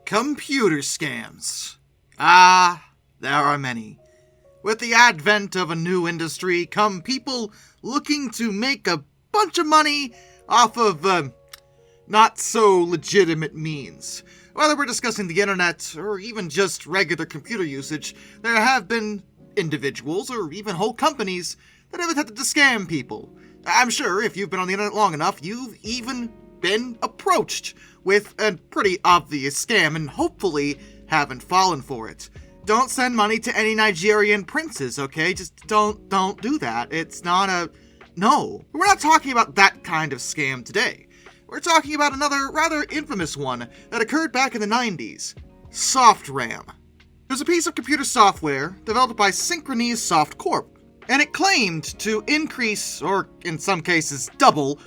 Computer scams. Ah, there are many. With the advent of a new industry come people looking to make a bunch of money off of, not so legitimate means. Whether we're discussing the internet or even just regular computer usage, there have been individuals or even whole companies that have attempted to scam people. I'm sure if you've been on the internet long enough, you've even been approached with a pretty obvious scam and hopefully haven't fallen for it. Don't send money to any Nigerian princes, okay? Just don't do that. It's not a... No. We're not talking about that kind of scam today. We're talking about another rather infamous one that occurred back in the 90's. SoftRAM. It was a piece of computer software developed by Syncronys Softcorp, and it claimed to increase, or in some cases double,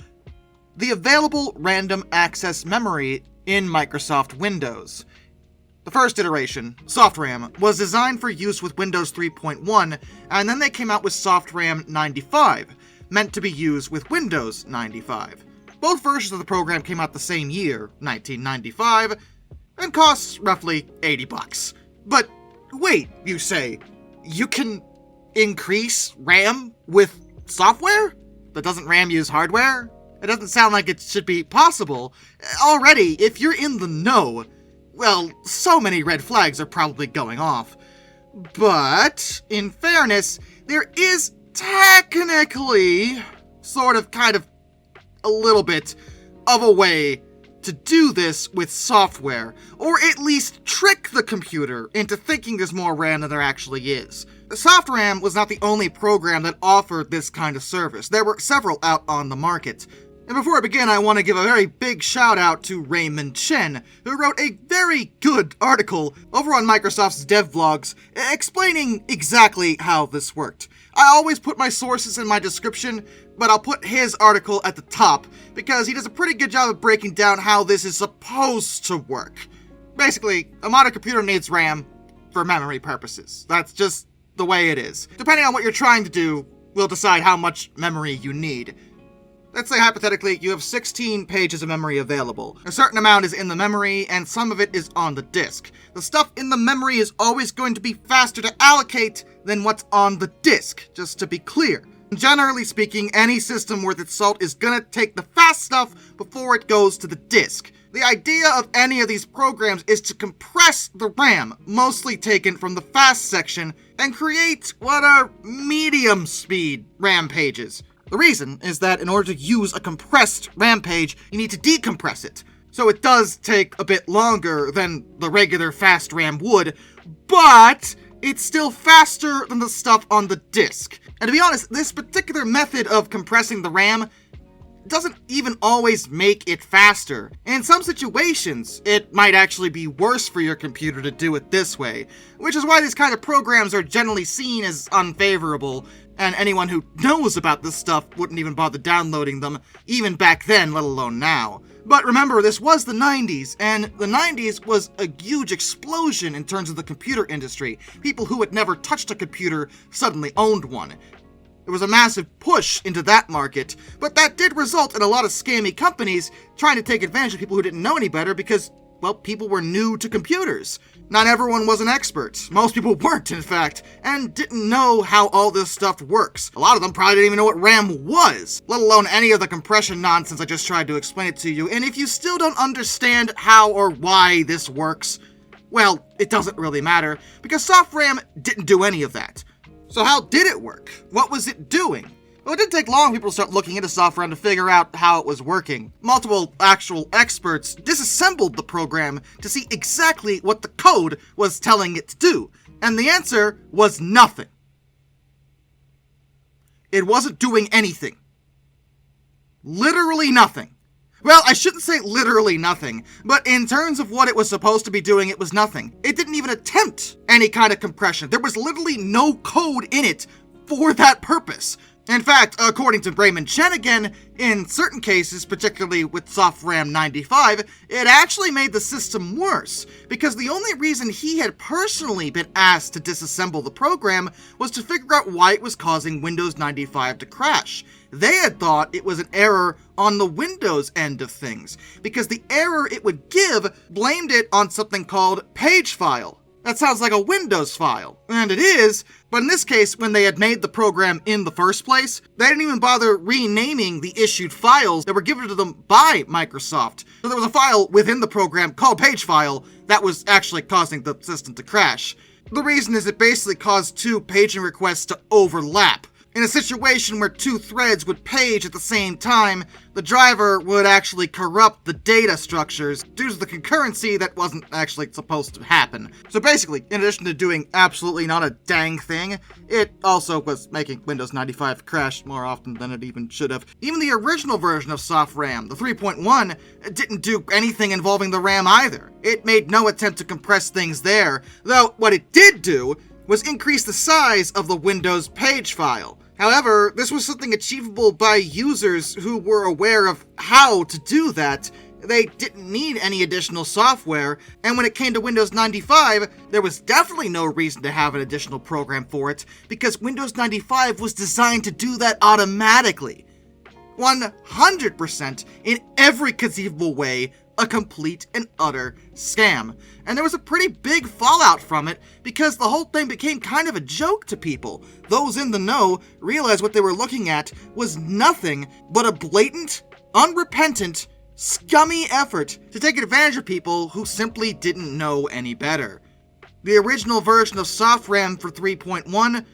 the available random access memory in Microsoft Windows. The first iteration, SoftRAM, was designed for use with Windows 3.1, and then they came out with SoftRAM 95, meant to be used with Windows 95. Both versions of the program came out the same year, 1995, and costs roughly $80. But wait, you say, you can increase RAM with software that doesn't RAM use hardware? It doesn't sound like it should be possible. Already, if you're in the know, well, so many red flags are probably going off. But, in fairness, there is technically, kind of, a little bit of a way to do this with software, or at least trick the computer into thinking there's more RAM than there actually is. SoftRAM was not the only program that offered this kind of service. There were several out on the market. And before I begin, I want to give a very big shout out to Raymond Chen, who wrote a very good article over on Microsoft's dev blogs explaining exactly how this worked. I always put my sources in my description, but I'll put his article at the top because he does a pretty good job of breaking down how this is supposed to work. Basically, a modern computer needs RAM for memory purposes. That's just the way it is. Depending on what you're trying to do, will decide how much memory you need. Let's say, hypothetically, you have 16 pages of memory available. A certain amount is in the memory, and some of it is on the disk. The stuff in the memory is always going to be faster to allocate than what's on the disk, just to be clear. Generally speaking, any system worth its salt is gonna take the fast stuff before it goes to the disk. The idea of any of these programs is to compress the RAM, mostly taken from the fast section, and create what are medium-speed RAM pages. The reason is that in order to use a compressed RAM page, you need to decompress it. So it does take a bit longer than the regular fast RAM would, but it's still faster than the stuff on the disk. And to be honest, this particular method of compressing the RAM doesn't even always make it faster. In some situations, it might actually be worse for your computer to do it this way, which is why these kind of programs are generally seen as unfavorable, and anyone who knows about this stuff wouldn't even bother downloading them, even back then, let alone now. But remember, this was the 90's, and the 90's was a huge explosion in terms of the computer industry. People who had never touched a computer suddenly owned one. It was a massive push into that market, but that did result in a lot of scammy companies trying to take advantage of people who didn't know any better because, well, people were new to computers. Not everyone was an expert. Most people weren't, in fact, and didn't know how all this stuff works. A lot of them probably didn't even know what RAM was, let alone any of the compression nonsense I just tried to explain it to you. And if you still don't understand how or why this works, well, it doesn't really matter, because SoftRAM didn't do any of that. So how did it work? What was it doing? Well, it didn't take long for people to start looking into SoftRAM to figure out how it was working. Multiple actual experts disassembled the program to see exactly what the code was telling it to do. And the answer was nothing. It wasn't doing anything. Literally nothing. Well, I shouldn't say literally nothing, but in terms of what it was supposed to be doing, it was nothing. It didn't even attempt any kind of compression. There was literally no code in it for that purpose. In fact, according to Raymond Chen again, in certain cases, particularly with SoftRAM 95, it actually made the system worse, because the only reason he had personally been asked to disassemble the program was to figure out why it was causing Windows 95 to crash. They had thought it was an error on the Windows end of things, because the error it would give blamed it on something called page file. That sounds like a Windows file, and it is, but in this case, when they had made the program in the first place, they didn't even bother renaming the issued files that were given to them by Microsoft. So there was a file within the program called page file that was actually causing the system to crash. The reason is it basically caused two paging requests to overlap. In a situation where two threads would page at the same time, the driver would actually corrupt the data structures due to the concurrency that wasn't actually supposed to happen. So basically, in addition to doing absolutely not a dang thing, it also was making Windows 95 crash more often than it even should have. Even the original version of SoftRAM, the 3.1, didn't do anything involving the RAM either. It made no attempt to compress things there, though what it did do was increase the size of the Windows page file. However, this was something achievable by users who were aware of how to do that. They didn't need any additional software, and when it came to Windows 95, there was definitely no reason to have an additional program for it, because Windows 95 was designed to do that automatically. 100% in every conceivable way, a complete and utter scam. And there was a pretty big fallout from it, because the whole thing became kind of a joke to people. Those in the know realized what they were looking at was nothing but a blatant, unrepentant, scummy effort to take advantage of people who simply didn't know any better. The original version of SoftRAM for 3.1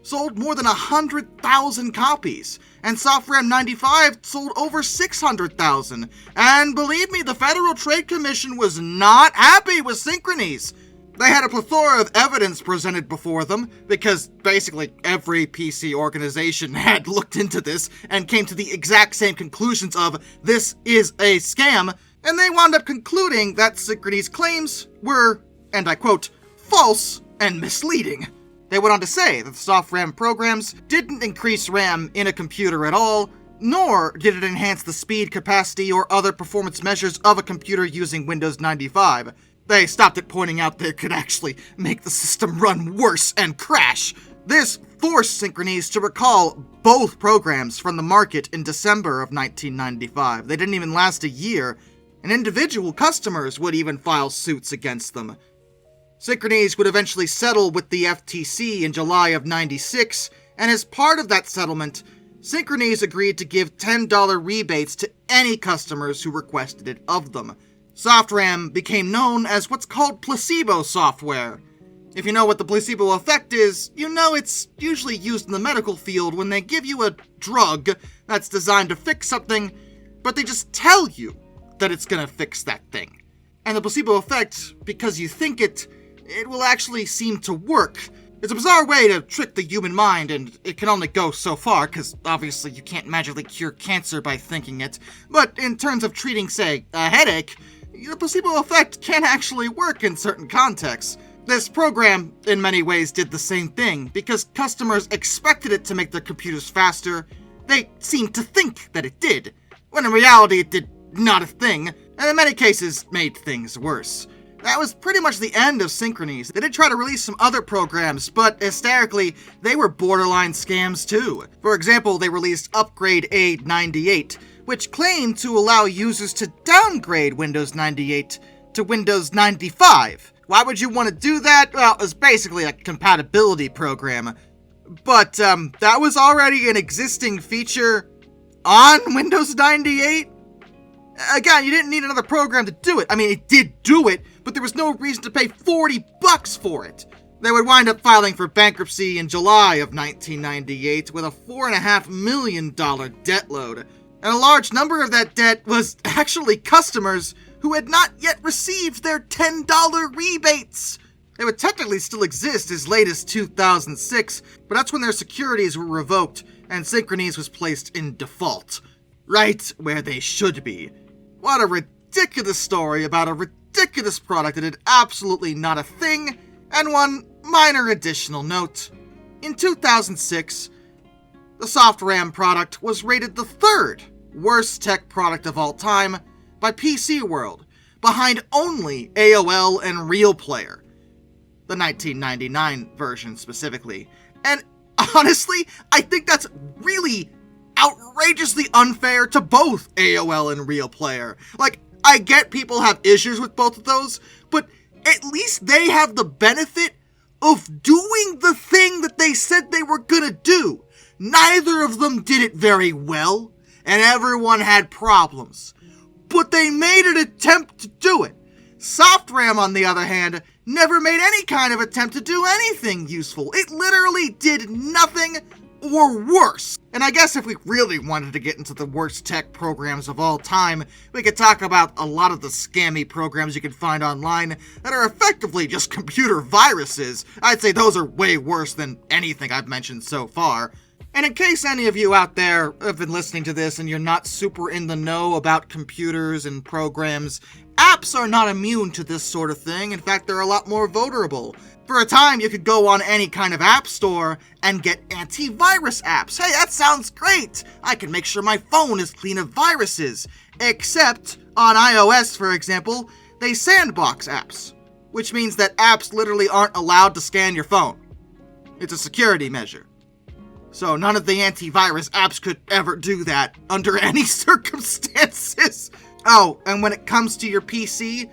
sold more than 100,000 copies, and SoftRAM 95 sold over 600,000. And believe me, the Federal Trade Commission was not happy with Syncronys. They had a plethora of evidence presented before them, because basically every PC organization had looked into this and came to the exact same conclusions of, this is a scam, and they wound up concluding that Syncronys' claims were, and I quote, false and misleading. They went on to say that the SoftRAM programs didn't increase RAM in a computer at all, nor did it enhance the speed, capacity, or other performance measures of a computer using Windows 95. They stopped at pointing out that it could actually make the system run worse and crash. This forced Syncronys to recall both programs from the market in December of 1995. They didn't even last a year, and individual customers would even file suits against them. Syncronys would eventually settle with the FTC in July of '96, and as part of that settlement, Syncronys agreed to give $10 rebates to any customers who requested it of them. SoftRAM became known as what's called placebo software. If you know what the placebo effect is, you know it's usually used in the medical field when they give you a drug that's designed to fix something, but they just tell you that it's gonna fix that thing. And the placebo effect, because you think it will actually seem to work. It's a bizarre way to trick the human mind, and it can only go so far, because obviously you can't magically cure cancer by thinking it. But in terms of treating, say, a headache, the placebo effect can actually work in certain contexts. This program, in many ways, did the same thing, because customers expected it to make their computers faster. They seemed to think that it did, when in reality it did not a thing, and in many cases made things worse. That was pretty much the end of Syncronys. They did try to release some other programs, but hysterically, they were borderline scams too. For example, they released Upgrade Aid 98, which claimed to allow users to downgrade Windows 98 to Windows 95. Why would you want to do that? Well, it was basically a compatibility program. But that was already an existing feature on Windows 98. Again, you didn't need another program to do it. I mean, it did do it, but there was no reason to pay $40 for it. They would wind up filing for bankruptcy in July of 1998 with a $4.5 million debt load. And a large number of that debt was actually customers who had not yet received their $10 rebates. They would technically still exist as late as 2006, but that's when their securities were revoked and Syncronys was placed in default. Right where they should be. What a ridiculous story about a ridiculous product that did absolutely not a thing. And one minor additional note. In 2006, The SoftRAM product was rated the 3rd worst tech product of all time by PC World, behind only AOL and Real Player, the 1999 version specifically. And honestly, I think that's really outrageously unfair to both AOL and Real Player. Like, I get people have issues with both of those, but at least they have the benefit of doing the thing that they said they were gonna do. Neither of them did it very well, and everyone had problems. But they made an attempt to do it. SoftRAM, on the other hand, never made any kind of attempt to do anything useful. It literally did nothing or worse. And I guess if we really wanted to get into the worst tech programs of all time, we could talk about a lot of the scammy programs you can find online that are effectively just computer viruses. I'd say those are way worse than anything I've mentioned so far. And in case any of you out there have been listening to this and you're not super in the know about computers and programs, apps are not immune to this sort of thing. In fact, they're a lot more vulnerable. For a time, you could go on any kind of app store and get antivirus apps. Hey, that sounds great! I can make sure my phone is clean of viruses. Except, on iOS, for example, they sandbox apps, which means that apps literally aren't allowed to scan your phone. It's a security measure. So none of the antivirus apps could ever do that under any circumstances. Oh, and when it comes to your PC,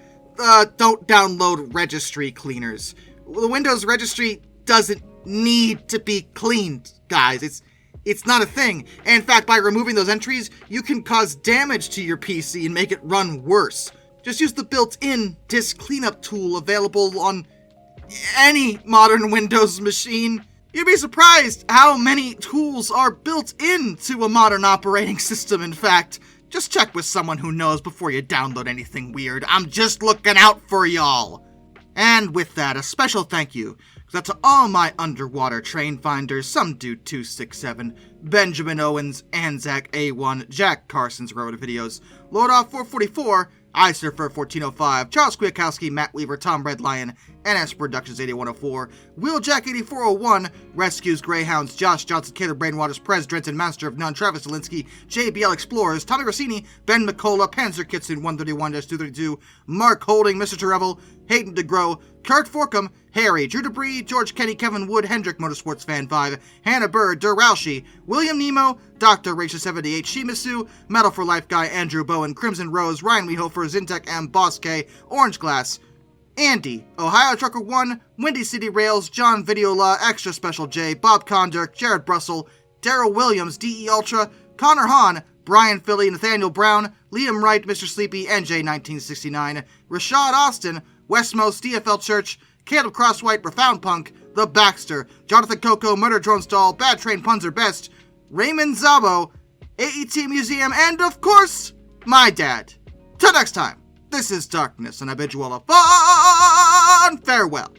don't download registry cleaners. The Windows registry doesn't need to be cleaned, guys. It's not a thing. And in fact, by removing those entries, you can cause damage to your PC and make it run worse. Just use the built-in disk cleanup tool available on any modern Windows machine. You'd be surprised how many tools are built into a modern operating system, in fact. Just check with someone who knows before you download anything weird. I'm just looking out for y'all. And with that, a special thank you goes out to all my underwater train finders, Some Dude 267, Benjamin Owens, Anzac A1, Jack Carson's Road Videos, Lord Off 444, I Surfer 1405, Charles Kwiatkowski, Matt Weaver, Tom Red Lion, NS Productions 8104, Wheeljack 8401, Rescues Greyhounds, Josh Johnson, Caleb Brainwaters, Prez Drenton, Master of None, Travis Zelinsky, JBL Explorers, Tommy Rossini, Ben McCullough, Panzer Kitsune 131-232, Mark Holding, Mr. Terrevel, Hayden DeGrow, Kurt Forkham, Harry, Drew Debris, George Kenny, Kevin Wood, Hendrick Motorsports Fan 5, Hannah Bird, Duralshi, William Nemo, Dr. Rachel 78, Shimasu, Metal for Life Guy, Andrew Bowen, Crimson Rose, Ryan Wehofer, Zintek M, Boss K, Orange Glass, Andy, Ohio Trucker 1, Windy City Rails, John Videola, Extra Special J, Bob Condirk, Jared Brussel, Daryl Williams, DE Ultra, Connor Hahn, Brian Philly, Nathaniel Brown, Liam Wright, Mr. Sleepy, NJ1969, Rashad Austin, Westmost, DFL Church, Caleb Crosswhite, Profound Punk, The Baxter, Jonathan Coco, Murder Drone Stall, Bad Train Punzer Best, Raymond Zabo, AET Museum, and of course, my dad. Till next time, this is Darkness, and I bid you all a fond farewell.